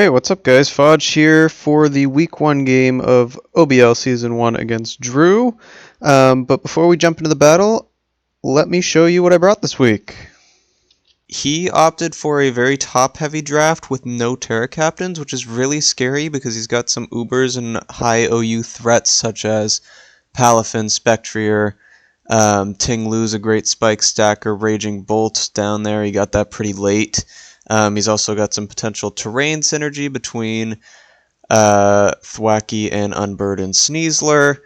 Hey, what's up, guys? Fudge here for the Week 1 game of OBL Season 1 against Drew. But before we jump into the battle, let me show you what I brought this week. He opted for a very top-heavy draft with no Terra Captains, which is really scary because he's got some Ubers and high OU threats such as Palafin, Spectrier, Ting Lu's a great spike stacker, Raging Bolt down there. He got that pretty late. He's also got some potential terrain synergy between Thwacky and Unburdened Sneasler.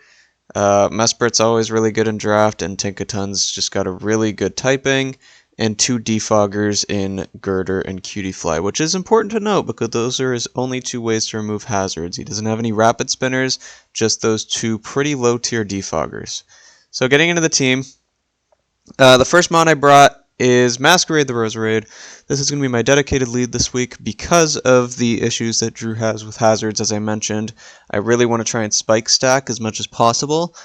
Mesprit's always really good in draft, and Tinkaton's just got a really good typing, and two defoggers in Girder and Cutiefly, which is important to note because those are his only two ways to remove hazards. He doesn't have any rapid spinners, just those two pretty low tier defoggers. So getting into the team, the first mod I brought is Masquerade the Roserade. This is going to be my dedicated lead this week because of the issues that Drew has with hazards, as I mentioned. I really want to try and spike stack as much as possible.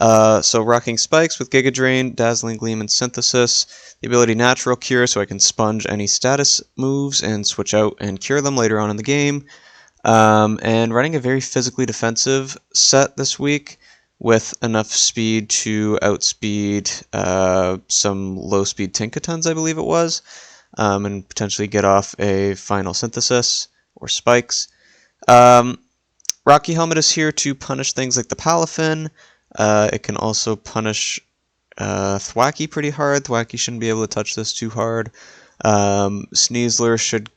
So rocking spikes with Giga Drain, Dazzling Gleam, and Synthesis. The ability Natural Cure so I can sponge any status moves and switch out and cure them later on in the game. And running a very physically defensive set this week with enough speed to outspeed some low-speed Tinkatons, I believe it was, and potentially get off a final Synthesis or spikes. Rocky Helmet is here to punish things like the Palafin. It can also punish Thwacky pretty hard. Thwacky shouldn't be able to touch this too hard. Sneasler should,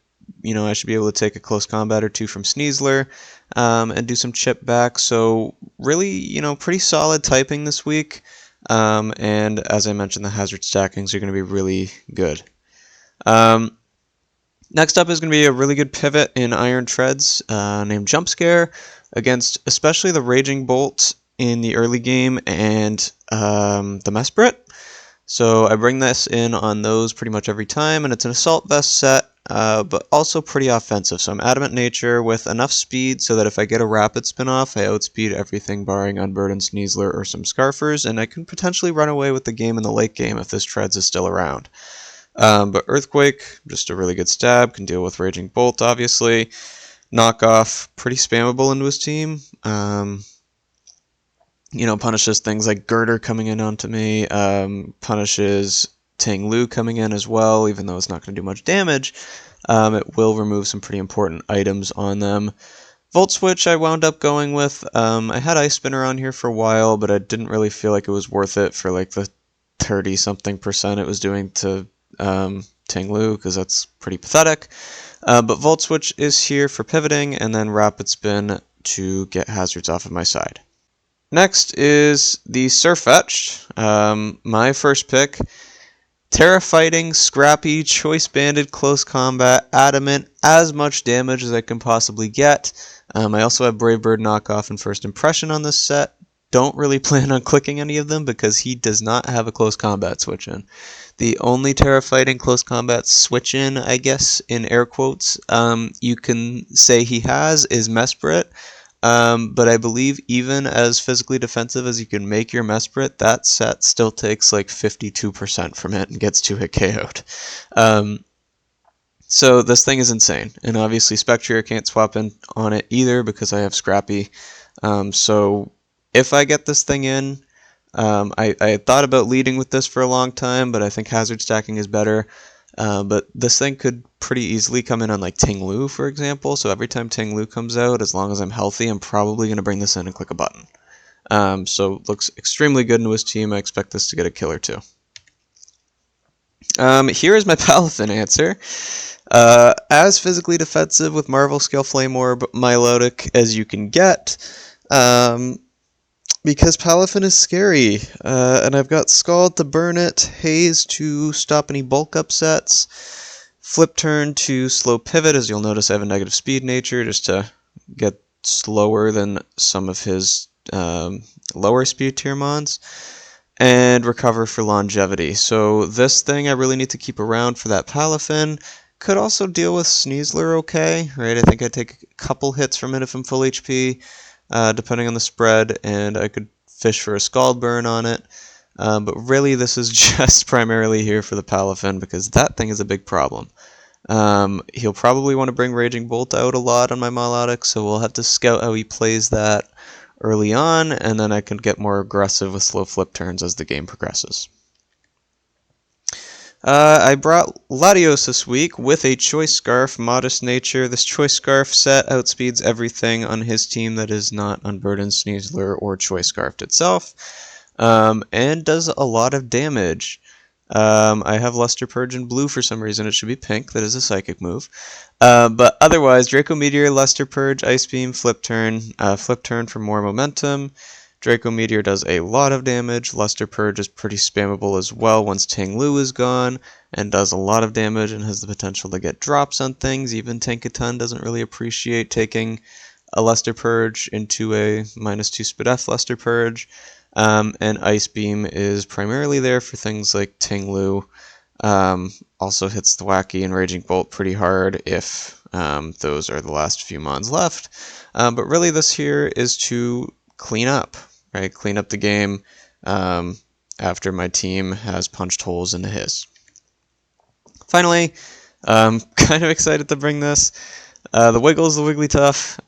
I should be able to take a close combat or two from Sneasler and do some chip back. So really, pretty solid typing this week. And as I mentioned, the hazard stackings are going to be really good. Next up is going to be a really good pivot in Iron Treads named Jump Scare against especially the Raging Bolt in the early game and the Mesprit. So I bring this in on those pretty much every time, and it's an Assault Vest set, but also pretty offensive. So I'm Adamant Nature with enough speed so that if I get a Rapid Spin-Off, I outspeed everything barring Unburdened Sneasler or some Scarfers, and I can potentially run away with the game in the late game if this Treads is still around. But Earthquake, just a really good stab, can deal with Raging Bolt, obviously. Knockoff, pretty spammable into his team. Punishes things like Girder coming in onto me, punishes Ting Lu coming in as well, even though it's not going to do much damage. It will remove some pretty important items on them. Volt Switch I wound up going with. I had Ice Spinner on here for a while, but I didn't really feel like it was worth it for like the 30-something% it was doing to Ting Lu, because that's pretty pathetic. But Volt Switch is here for pivoting, and then Rapid Spin to get hazards off of my side. Next is the Surfetched, my first pick. Terra Fighting, Scrappy, Choice Banded, Close Combat, Adamant, as much damage as I can possibly get. I also have Brave Bird Knockoff and First Impression on this set. Don't really plan on clicking any of them because he does not have a Close Combat switch in. The only Terra Fighting Close Combat switch in, I guess, in air quotes, you can say he has is Mesprit. But I believe even as physically defensive as you can make your Mesprit, that set still takes like 52% from it and gets 2-hit KO'd. So this thing is insane. And obviously Spectrier can't swap in on it either because I have Scrappy. So if I get this thing in, I had thought about leading with this for a long time, but I think hazard stacking is better. But this thing could pretty easily come in on like Ting Lu, for example. So every time Ting Lu comes out, as long as I'm healthy, I'm probably going to bring this in and click a button. So it looks extremely good into his team. I expect this to get a kill or two. Here is my Palafin answer. As physically defensive with Marvel Scale Flame Orb Milotic as you can get. Because Palafin is scary, and I've got Scald to burn it, Haze to stop any bulk upsets, Flip Turn to slow pivot, as you'll notice I have a negative speed nature, just to get slower than some of his lower speed tier mons, and Recover for longevity. So this thing I really need to keep around for that Palafin. Could also deal with Sneasler okay, right? I think I take a couple hits from it if I'm full HP. Depending on the spread, and I could fish for a Scald Burn on it. But really, this is just primarily here for the Palafin, because that thing is a big problem. He'll probably want to bring Raging Bolt out a lot on my Milotic, so we'll have to scout how he plays that early on, and then I can get more aggressive with slow flip turns as the game progresses. I brought Latios this week with a Choice Scarf, Modest Nature. This Choice Scarf set outspeeds everything on his team that is not Unburdened, Sneasler, or Choice Scarfed itself, and does a lot of damage. I have Luster Purge in blue for some reason. It should be pink. That is a psychic move. But otherwise, Draco Meteor, Luster Purge, Ice Beam, Flip Turn for more momentum. Draco Meteor does a lot of damage. Luster Purge is pretty spammable as well once Ting Lu is gone, and does a lot of damage and has the potential to get drops on things. Even Tankaton doesn't really appreciate taking a Luster Purge into a -2 SpDef Luster Purge. And Ice Beam is primarily there for things like Ting Lu. Also hits the Wacky and Raging Bolt pretty hard if those are the last few mons left. But really this here is to clean up. Right, clean up the game after my team has punched holes into his. Finally, I'm kind of excited to bring this. The Wigglytuff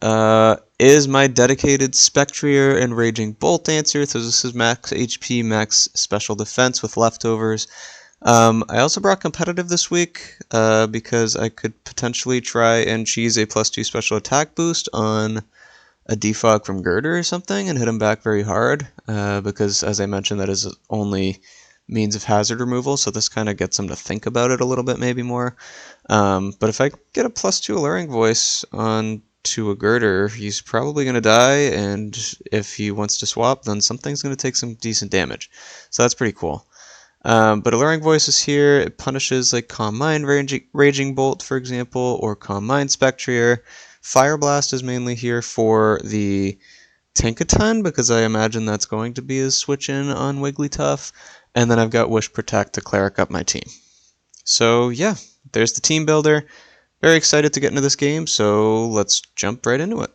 is my dedicated Spectrier and Raging Bolt answer. So this is max HP, max special defense with leftovers. I also brought competitive this week because I could potentially try and cheese a +2 special attack boost on a defog from Girder or something and hit him back very hard because, as I mentioned, that is only means of hazard removal, so this kind of gets him to think about it a little bit maybe more. But if I get a +2 Alluring Voice onto a Girder, he's probably going to die, and if he wants to swap, then something's going to take some decent damage. So that's pretty cool. But Alluring Voice is here. It punishes like Calm Mind Raging Bolt, for example, or Calm Mind Spectrier. Fire Blast is mainly here for the Tankaton, because I imagine that's going to be a switch in on Wigglytuff. And then I've got Wish Protect to cleric up my team. So yeah, there's the team builder. Very excited to get into this game, so let's jump right into it.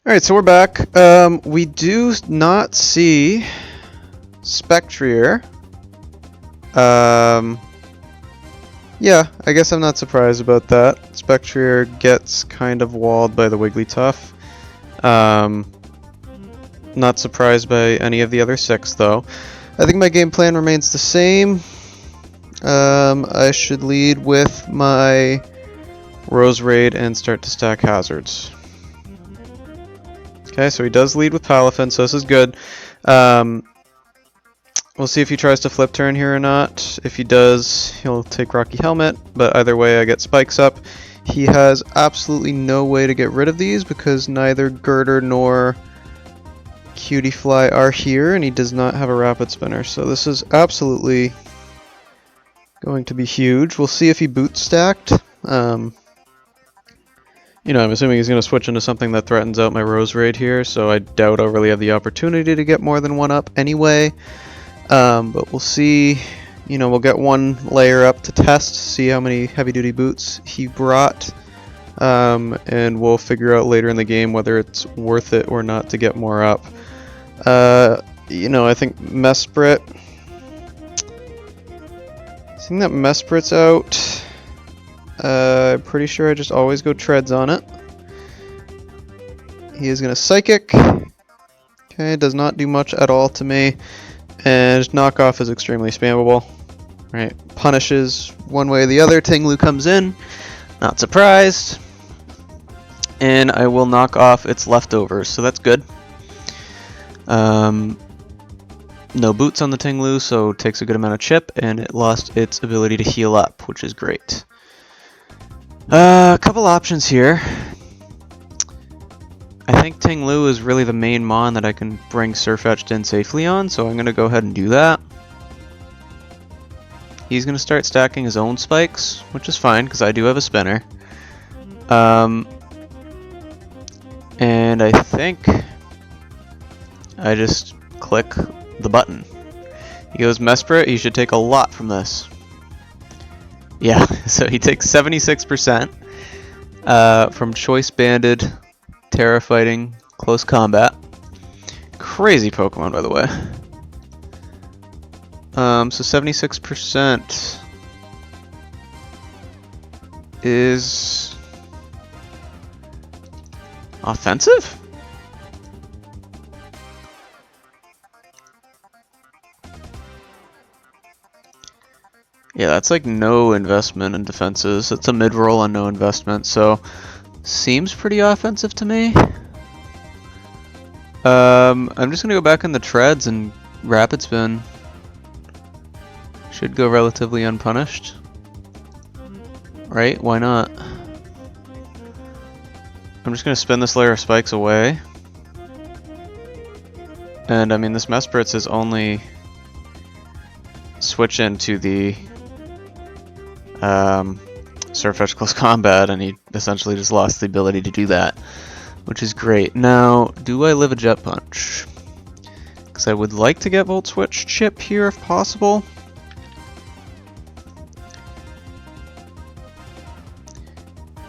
Alright, so we're back. We do not see Spectrier. Yeah, I guess I'm not surprised about that. Spectrier gets kind of walled by the Wigglytuff. Not surprised by any of the other 6, though. I think my game plan remains the same. I should lead with my Rose Raid and start to stack hazards. Okay, so he does lead with Palafin, so this is good. We'll see if he tries to flip turn here or not. If he does, he'll take Rocky Helmet, but either way I get spikes up. He has absolutely no way to get rid of these because neither Girder nor Cutie Fly are here, and he does not have a Rapid Spinner, so this is absolutely going to be huge. We'll see if he boot stacked. I'm assuming he's going to switch into something that threatens out my Rose Raid here, so I doubt I'll really have the opportunity to get more than one up anyway. But we'll see. We'll get one layer up to test, see how many heavy-duty boots he brought, and we'll figure out later in the game whether it's worth it or not to get more up. I think Mesprit. Seeing that Mesprit's out, I'm pretty sure I just always go treads on it. He is going to Psychic. Okay, does not do much at all to me. And Knockoff is extremely spammable. Right, punishes one way or the other. Ting Lu comes in, not surprised. And I will knock off its leftovers, so that's good. No boots on the Ting Lu, so it takes a good amount of chip, and it lost its ability to heal up, which is great. A couple options here. I think Ting Lu is really the main mon that I can bring Sirfetch'd in safely on, so I'm going to go ahead and do that. He's going to start stacking his own spikes, which is fine, because I do have a spinner. And I think I just click the button. He goes Mesprit, he should take a lot from this. Yeah, so he takes 76% from Choice Banded, Terra Fighting, Close Combat. Crazy Pokemon, by the way. So 76%. is offensive? Yeah, that's like no investment in defenses. It's a mid-roll on no investment, so seems pretty offensive to me. I'm just gonna go back in the treads and rapid spin. Should go relatively unpunished. Right? Why not? I'm just gonna spin this layer of spikes away. And I mean, this Mespritz is only switch into the Surfetch Close Combat, and he essentially just lost the ability to do that, which is great. Now, do I live a Jet Punch? Because I would like to get Volt Switch Chip here if possible.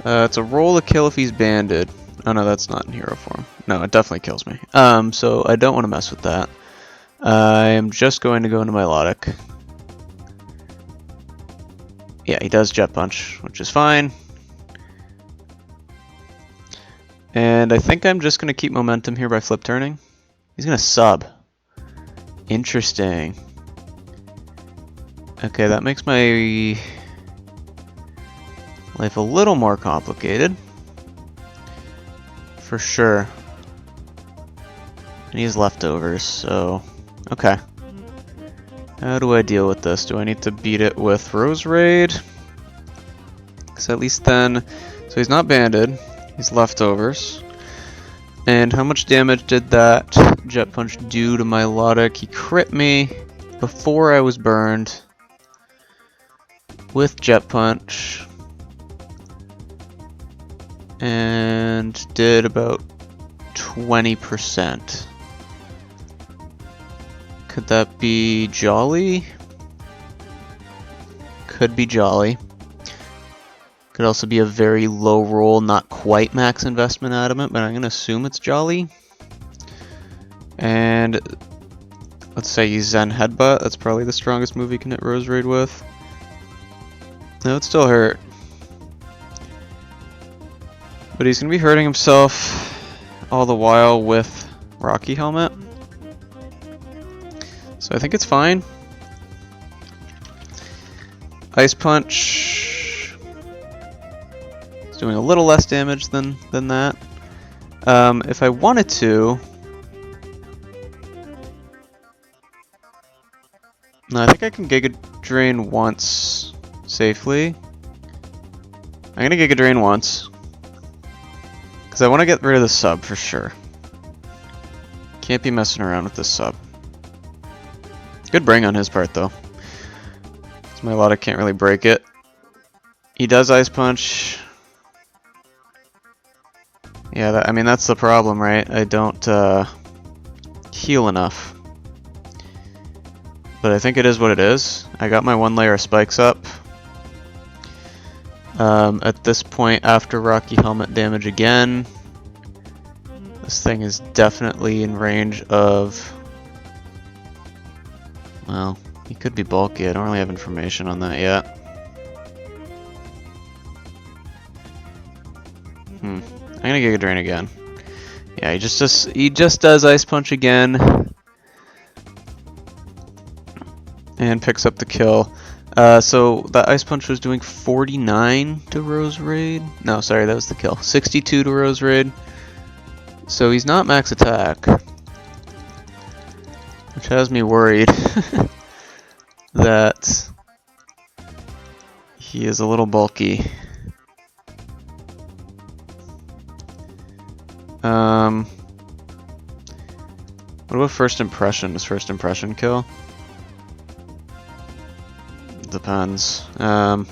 It's a roll to kill if he's banded. Oh no, that's not in hero form. No, it definitely kills me. So I don't want to mess with that. I am just going to go into Milotic. Yeah, he does Jet Punch, which is fine. And I think I'm just going to keep momentum here by flip turning. He's going to sub. Interesting. Okay, that makes my life a little more complicated. For sure. And he has leftovers, so... Okay. How do I deal with this? Do I need to beat it with Rose Raid? Because at least then... So he's not banded. He's leftovers. And how much damage did that Jet Punch do to Milotic? He crit me before I was burned with Jet Punch. And did about 20%. Could that be Jolly? Could be Jolly. Could also be a very low roll, not quite max investment adamant, but I'm going to assume it's Jolly. And let's say you Zen Headbutt. That's probably the strongest move you can hit Rose Raid with. No, it still hurt. But he's going to be hurting himself all the while with Rocky Helmet. So I think it's fine. Ice Punch is doing a little less damage than that. If I wanted to... No, I think I can Giga Drain once safely. I'm going to Giga Drain once. Because I want to get rid of the sub for sure. Can't be messing around with this sub. Good bring on his part though. Milotic can't really break it. He does Ice Punch. Yeah, I mean that's the problem, right? I don't heal enough. But I think it is what it is. I got my one layer of spikes up. At this point, after Rocky Helmet damage again, this thing is definitely in range of... Well, he could be bulky. I don't really have information on that yet. I'm gonna Giga Drain again. Yeah, he just does Ice Punch again, and picks up the kill. So that Ice Punch was doing 49 to Rose Raid. No, sorry, that was the kill. 62 to Rose Raid. So he's not max attack, which has me worried that he is a little bulky. What about first impression? Does first impression kill? Depends. I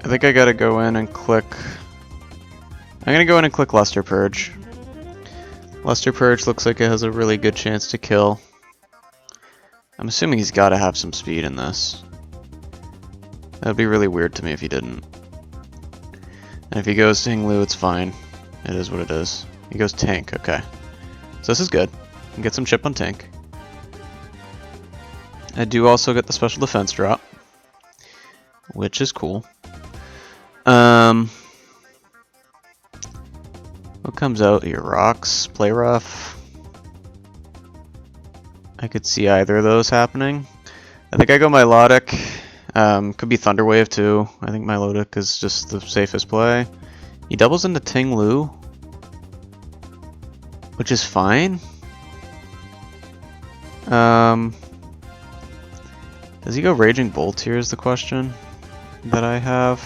think I gotta go in and click... I'm gonna go in and click Luster Purge. Luster Purge looks like it has a really good chance to kill. I'm assuming he's gotta have some speed in this. That would be really weird to me if he didn't. And if he goes to Hinglu, it's fine. It is what it is. He goes tank, okay. So this is good. Can get some chip on tank. I do also get the special defense drop, which is cool. What comes out here? Rocks, play rough. I could see either of those happening. I think I go Milotic. Could be Thunderwave too. I think Milotic is just the safest play. He doubles into Ting Lu, which is fine. Does he go Raging Bolt here is the question that I have.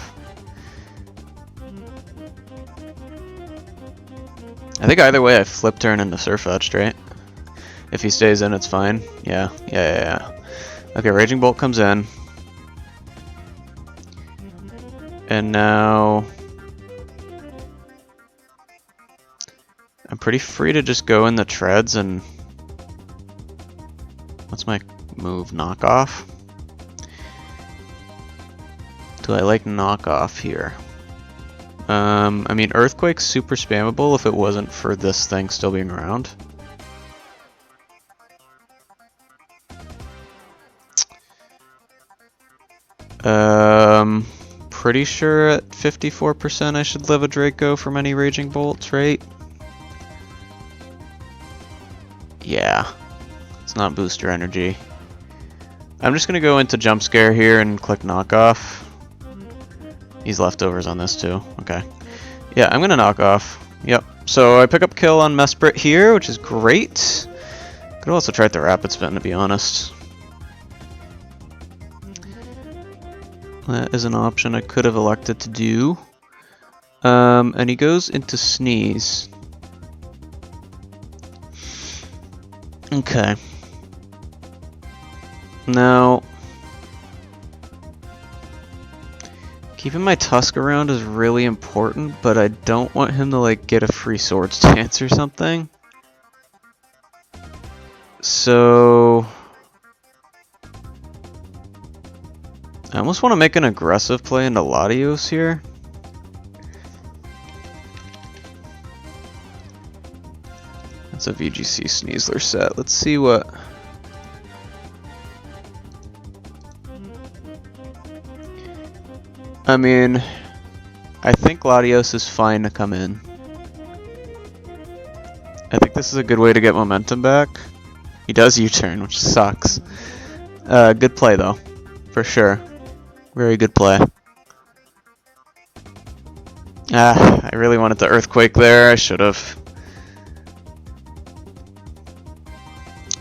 I think either way I flip turn into Surfetched, right? If he stays in, it's fine. Yeah. Okay, Raging Bolt comes in. And now I'm pretty free to just go in the treads and what's my move? Knockoff? Do I like knockoff here? I mean, Earthquake's super spammable if it wasn't for this thing still being around. Pretty sure at 54% I should live a Draco from any Raging Bolts, right? Yeah. It's not booster energy. I'm just gonna go into Jump Scare here and click Knockoff. He's leftovers on this too. Okay. Yeah, I'm gonna knock off. Yep. So I pick up kill on Mesprit here, which is great. Could also try the Rapid Spin, to be honest. That is an option I could have elected to do. And he goes into Sneeze. Okay. Now, keeping my Tusk around is really important, but I don't want him to like get a free Swords Dance or something. So I almost want to make an aggressive play into Latios here. That's a VGC Sneasler set. Let's see what... I mean, I think Latios is fine to come in. I think this is a good way to get momentum back. He does U-turn, which sucks. Good play though, for sure. Very good play. I really wanted the Earthquake there. I should have.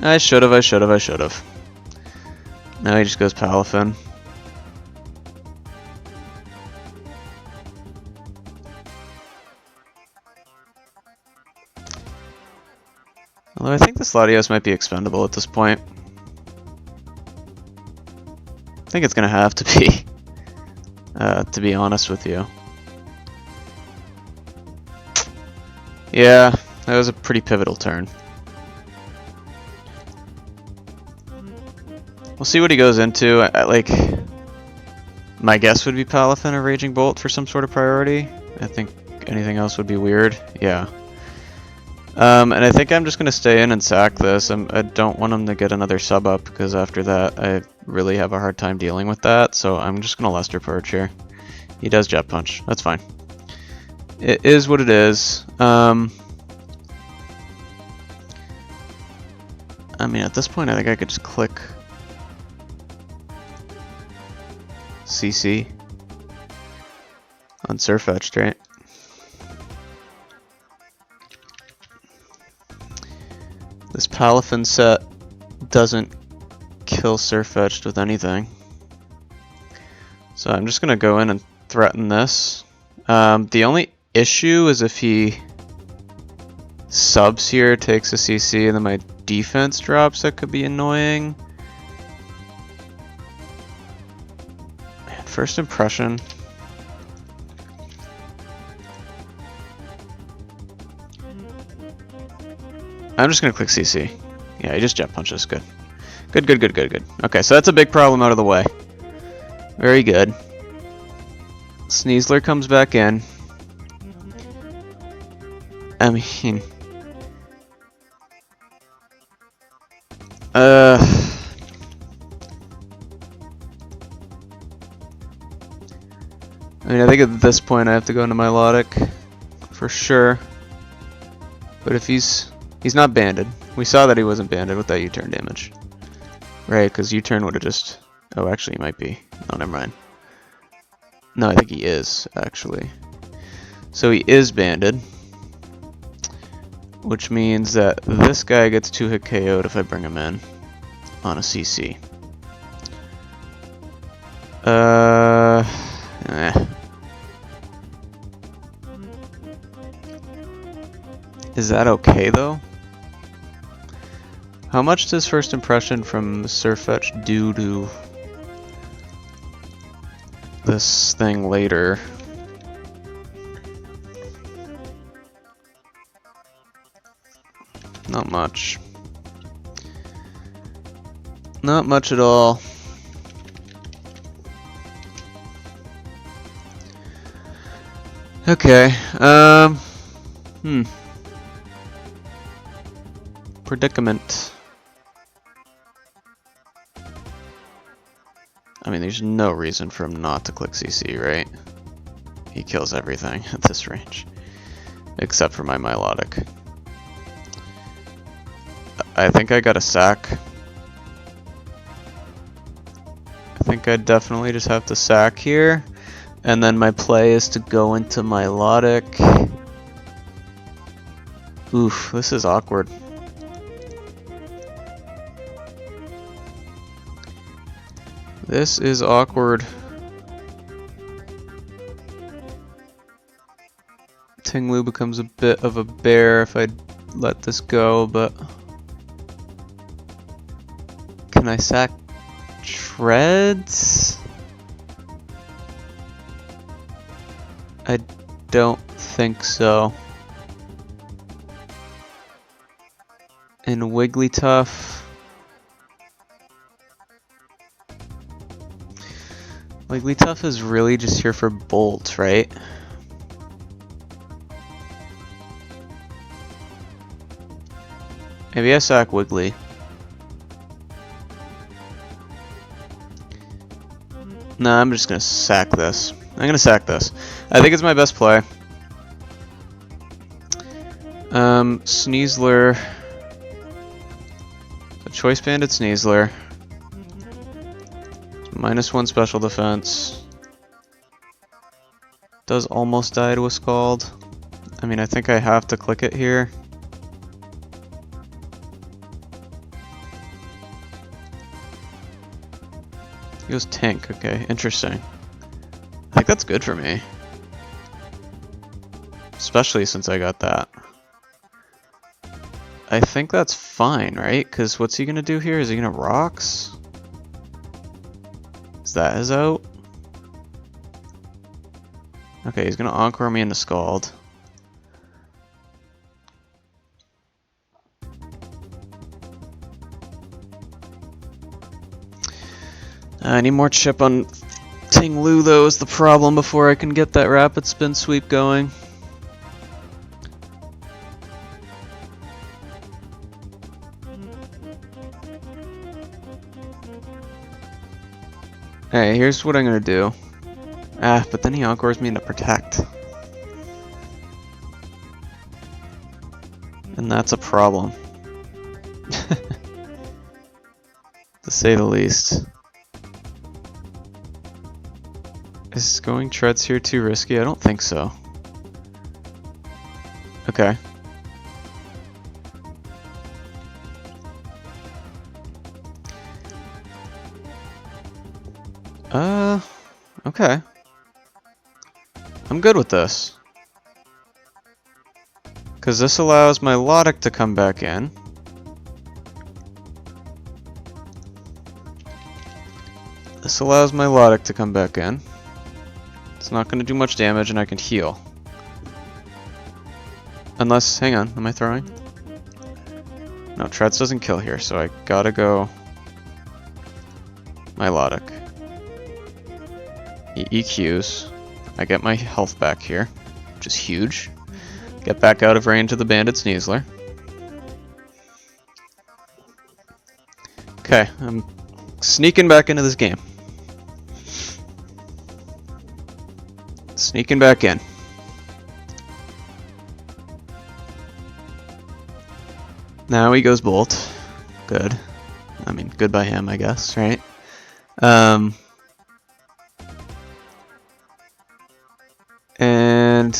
I should have. Now he just goes Palafin. Although I think this Latios might be expendable at this point. I think it's gonna have to be honest with you. Yeah, that was a pretty pivotal turn. We'll see what he goes into. Like, my guess would be Palafin or Raging Bolt for some sort of priority. I think anything else would be weird. Yeah. And I think I'm just going to stay in and sack this. I don't want him to get another sub up, because after that I really have a hard time dealing with that. So I'm just going to Lester Purge here. He does Jet Punch. That's fine. It is what it is. I mean, at this point I think I could just click CC on Surfetched, right? This Palafin set doesn't kill Surfetched with anything. So I'm just going to go in and threaten this. The only issue is if he subs here, takes a CC, and then my defense drops, that could be annoying. Man, first impression. I'm just going to click CC. Yeah, he just Jet Punches. Good. Good. Okay, so that's a big problem out of the way. Very good. Sneasler comes back in. I mean... I think at this point I have to go into Milotic for sure. But if he's not banded. We saw that he wasn't banded with that U-turn damage. Right, because U-turn would have just... Oh, actually he might be. Oh, never mind. No, I think he is, actually. So he is banded. Which means that this guy gets 2-hit KO'd if I bring him in on a CC. Is that okay though? How much does first impression from Surfetch do to this thing later? Not much. Not much at all. Okay, predicament. I mean, there's no reason for him not to click CC, right? He kills everything at this range. Except for my Milotic. I think I got a sack. I think I definitely just have to sack here. And then my play is to go into Milotic. Oof, this is awkward. This is awkward. Tinglu becomes a bit of a bear if I let this go, but... Can I sack Treads? I don't think so. And Wigglytuff. Wigglytuff is really just here for Bolt, right? Maybe I sack Wiggly. No, I'm just gonna sack this. I'm gonna sack this. I think it's my best play. Sneasler. A choice banded Sneasler. -1 special defense. Does almost die to a Scald. I mean, I think I have to click it here. He goes tank, okay, interesting. I think that's good for me. Especially since I got that. I think that's fine, right? Because what's he gonna do here? Is he gonna rocks? Is that his out? Okay, he's gonna Encore me into Scald. I need more chip on Tinglu though is the problem before I can get that rapid spin sweep going. Hey, here's what I'm gonna do. But then he Encores me into Protect. And that's a problem. To say the least. Is going Treads here too risky? I don't think so. Okay. Okay. I'm good with this. Because this allows my Milotic to come back in. This allows my Milotic to come back in. It's not going to do much damage and I can heal. Unless, hang on, am I throwing? No, Treads doesn't kill here, so I gotta go Milotic. He EQs. I get my health back here, which is huge. Get back out of range of the Bandit Sneasler. Okay, I'm sneaking back into this game. Sneaking back in. Now he goes Bolt. Good. I mean, good by him, I guess, right? And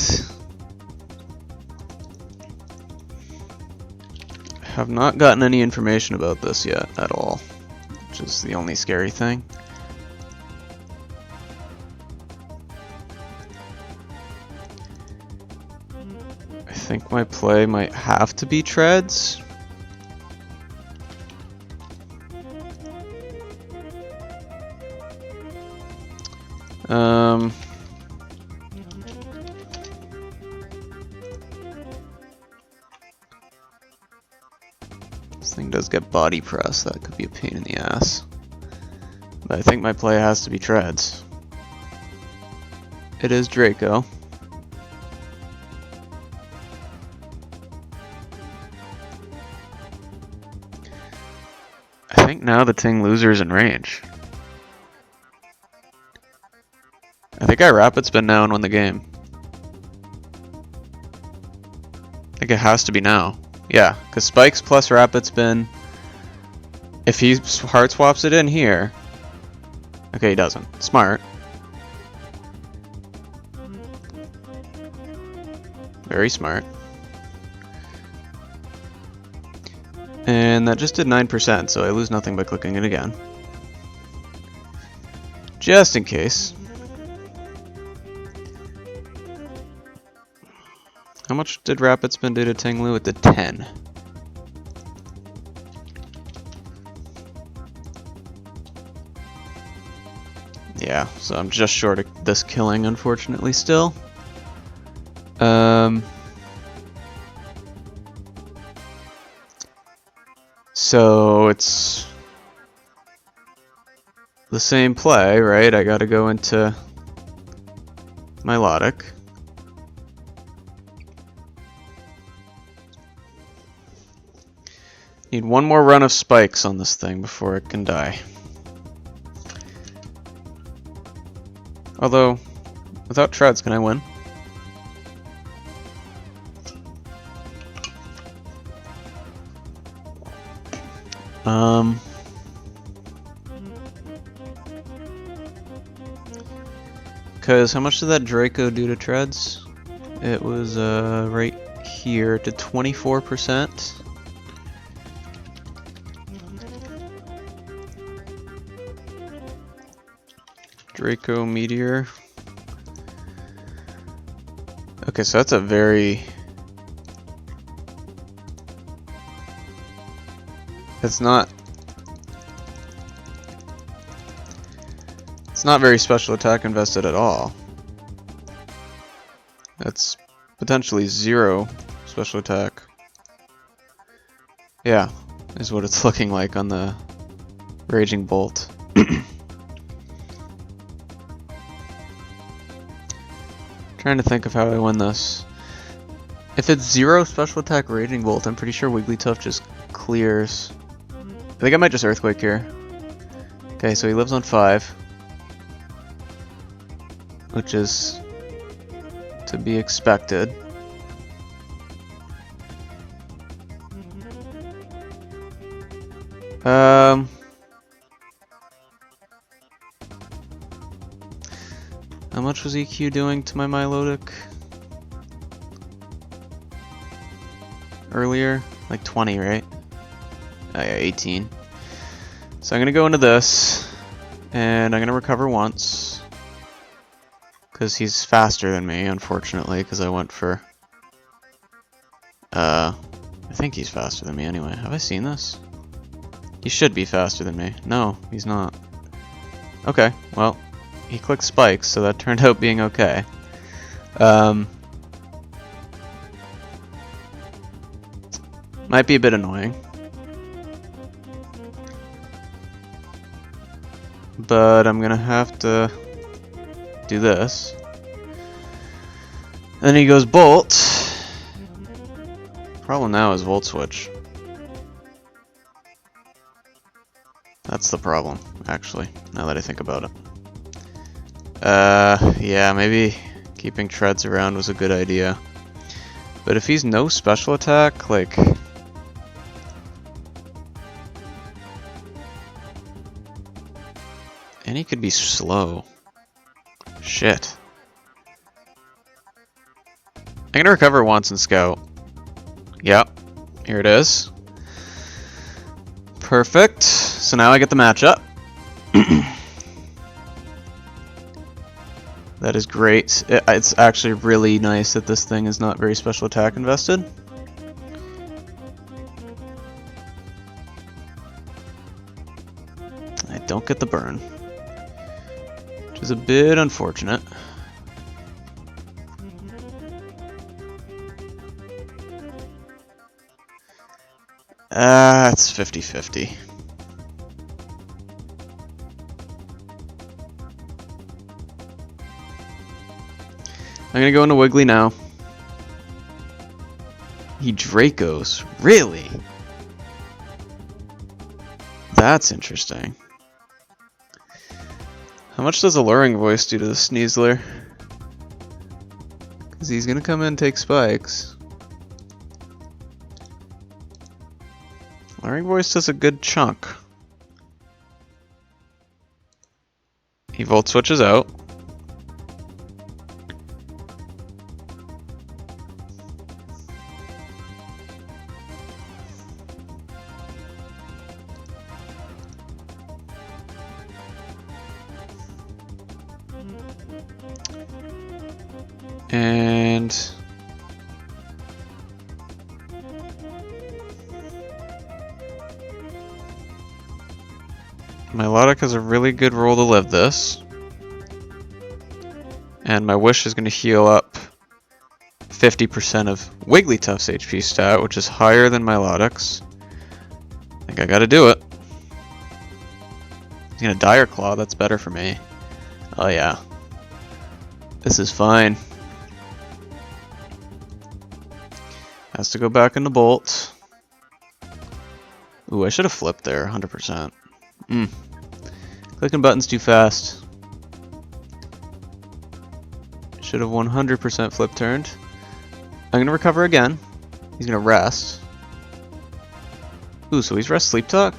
have not gotten any information about this yet at all, which is the only scary thing. I think my play might have to be treads. This thing does get body press, that could be a pain in the ass. But I think my play has to be treads. It is Draco. I think now the Ting Loser's in range. I think I Rapid Spin now and win the game. I think it has to be now. Yeah, because Spikes plus Rapid Spin. If he hard swaps it in here. Okay, he doesn't. Smart. Very smart. And that just did 9%, so I lose nothing by clicking it again. Just in case. How much did Rapid Spin do to Ting Lu? It did 10. Yeah, so I'm just short of this killing, unfortunately, still. So it's the same play, right? I gotta go into Milotic. Need one more run of spikes on this thing before it can die. Although, without treads, can I win? Because how much did that Draco do to treads? It was right here to 24%. Draco Meteor. Okay, so that's a very... It's not very special attack invested at all. That's potentially 0 special attack. Yeah, is what it's looking like on the Raging Bolt. Trying to think of how I win this. If it's 0 special attack Raging Bolt, I'm pretty sure Wigglytuff just clears. I think I might just Earthquake here. Okay, so he lives on 5. Which is to be expected. How much was EQ doing to my Milotic earlier? Like 20, right? Oh, yeah, 18. So I'm gonna go into this, and I'm gonna recover once, because he's faster than me, unfortunately, because I went for... I think he's faster than me anyway. Have I seen this? He should be faster than me. No, he's not. Okay, well, he clicked spikes, so that turned out being okay. Might be a bit annoying. But I'm gonna have to do this. Then he goes Bolt. Problem now is Volt Switch. That's the problem, actually, now that I think about it. Yeah, maybe keeping Treads around was a good idea. But if he's no special attack, like... And he could be slow. Shit. I'm gonna recover once and scout. Yep, here it is. Perfect. So now I get the matchup. That is great. It's actually really nice that this thing is not very special attack invested. I don't get the burn, which is a bit unfortunate. It's 50-50. I'm gonna go into Wiggly now. He Dracos. Really? That's interesting. How much does Alluring Voice do to the Sneasler? Because he's gonna come in and take spikes. Alluring Voice does a good chunk. He Volt Switches out. And Milotic has a really good role to live this. And my Wish is going to heal up 50% of Wigglytuff's HP stat, which is higher than Milotic's. I think I gotta do it. He's gonna Dire Claw, that's better for me. Oh yeah. This is fine. Has to go back into Bolt. Ooh, I should have flipped there, 100%. Clicking buttons too fast. Should have 100% flip turned. I'm gonna recover again. He's gonna rest. Ooh, so he's rest sleep talk?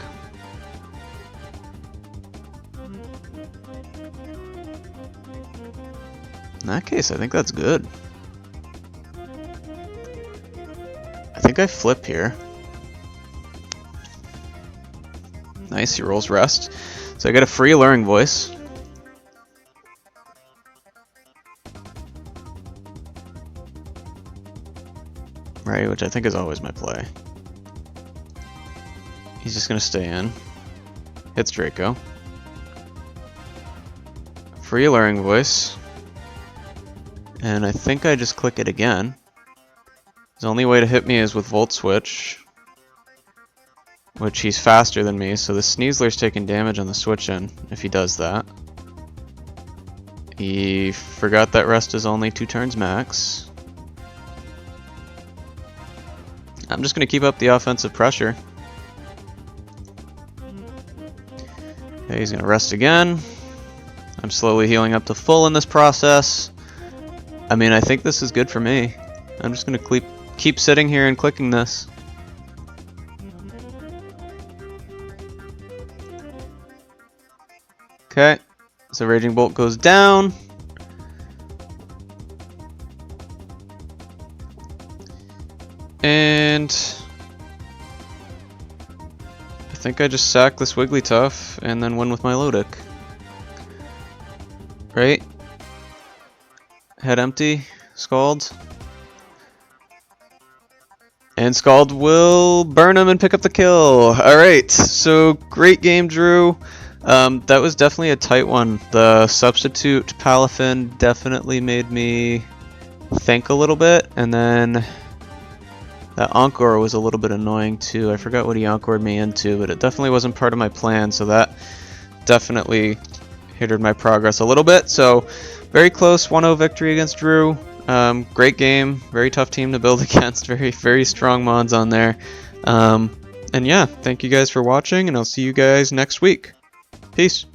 In that case, I think that's good. I think I flip here. Nice, he rolls rest. So I get a free Alluring Voice. Right, which I think is always my play. He's just gonna stay in. Hits Draco. Free Alluring Voice. And I think I just click it again. The only way to hit me is with Volt Switch, which he's faster than me, so the Sneasler's taking damage on the switch in if he does that. He forgot that rest is only 2 turns max. I'm just going to keep up the offensive pressure. Okay, he's going to rest again. I'm slowly healing up to full in this process. I mean, I think this is good for me. I'm just going to keep sitting here and clicking this. Okay, so Raging Bolt goes down. And I think I just sack this Wigglytuff and then win with Milotic. Right? Head empty, Scald. And Scald will burn him and pick up the kill. Alright, so great game, Drew. That was definitely a tight one. The substitute Palafin definitely made me think a little bit, and then that Encore was a little bit annoying too. I forgot what he Encored me into, but it definitely wasn't part of my plan, so that definitely hindered my progress a little bit. So very close 1-0 victory against Drew. Great game, very tough team to build against, very strong mods on there. And yeah, thank you guys for watching, and I'll see you guys next week. Peace.